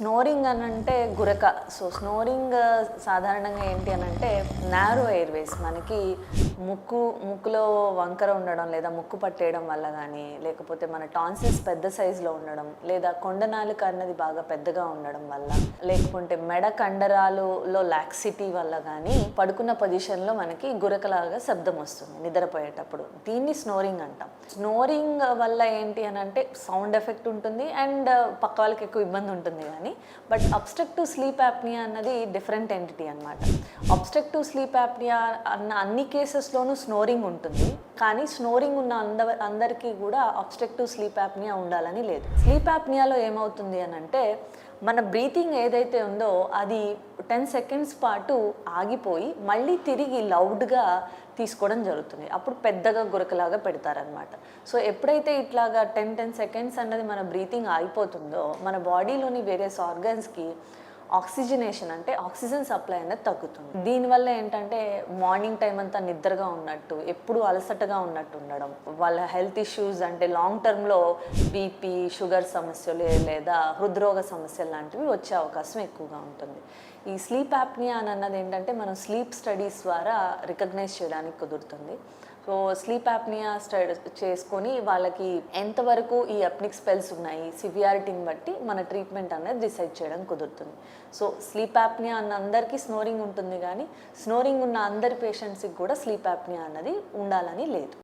Snoring అని అంటే గురక. So snoring సాధారణంగా ఏంటి అని అంటే నారో ఎయిర్వేస్ మనకి ముక్కులో వంకర ఉండడం లేదా ముక్కు పట్టేయడం వల్ల కానీ, లేకపోతే మన టాన్సిల్స్ పెద్ద సైజులో ఉండడం, లేదా కొండనాలుక అన్నది బాగా పెద్దగా ఉండడం వల్ల, లేకపోతే మెడ కండరాలులో లాక్సిటీ వల్ల కానీ పడుకున్న పొజిషన్లో మనకి గురకలాగా శబ్దం వస్తుంది నిద్రపోయేటప్పుడు. దీన్ని స్నోరింగ్ అంటాం. స్నోరింగ్ వల్ల ఏంటి అని అంటే సౌండ్ ఎఫెక్ట్ ఉంటుంది అండ్ పక్క వాళ్ళకి ఎక్కువ ఇబ్బంది ఉంటుంది కానీ, బట్ అబ్స్ట్రక్టివ్ స్లీప్ యాప్నియా అన్నది డిఫరెంట్ ఎంటిటీ అనమాట. అబ్స్ట్రక్టివ్ స్లీప్ యాప్నియా అన్న అన్ని కేసెస్లోనూ స్నోరింగ్ ఉంటుంది, కానీ స్నోరింగ్ ఉన్న అందరికీ కూడా అబ్స్ట్రక్టివ్ స్లీప్ యాప్నియా ఉండాలని లేదు. స్లీప్ యాప్నియాలో ఏమవుతుంది అని అంటే మన బ్రీతింగ్ ఏదైతే ఉందో అది 10 సెకండ్స్ పాటు ఆగిపోయి మళ్ళీ తిరిగి లౌడ్గా తీసుకోవడం జరుగుతుంది. అప్పుడు పెద్దగా గురకలాగా పెడతారనమాట. సో ఎప్పుడైతే ఇట్లాగా 10 సెకండ్స్ అన్నది మన బ్రీతింగ్ ఆగిపోతుందో మన బాడీలోని వేరియస్ ఆర్గన్స్కి ఆక్సిజనేషన్ అంటే ఆక్సిజన్ సప్లై అనేది తగ్గుతుంది. దీనివల్ల ఏంటంటే మార్నింగ్ టైం అంతా నిద్రగా ఉన్నట్టు, ఎప్పుడు అలసటగా ఉన్నట్టు ఉండడం, వాళ్ళ హెల్త్ ఇష్యూస్ అంటే లాంగ్ టర్మ్లో బీపీ, షుగర్ సమస్యలు లేదా హృద్రోగ సమస్యలు లాంటివి వచ్చే అవకాశం ఎక్కువగా ఉంటుంది. ఈ స్లీప్ యాప్నియా అన్నది ఏంటంటే మనం స్లీప్ స్టడీస్ ద్వారా రికగ్నైజ్ చేయడానికి కుదురుతుంది. సో స్లీప్ యాప్నియా చేసుకొని వాళ్ళకి ఎంతవరకు ఈ అప్నిక్ స్పెల్స్ ఉన్నాయి, సివియారిటీని బట్టి మన ట్రీట్మెంట్ అనేది డిసైడ్ చేయడం కుదురుతుంది. సో స్లీప్ యాప్నియా అన్న అందరికీ స్నోరింగ్ ఉంటుంది, కానీ స్నోరింగ్ ఉన్న అందరి పేషెంట్స్కి కూడా స్లీప్ యాప్నియా అన్నది ఉండాలని లేదు.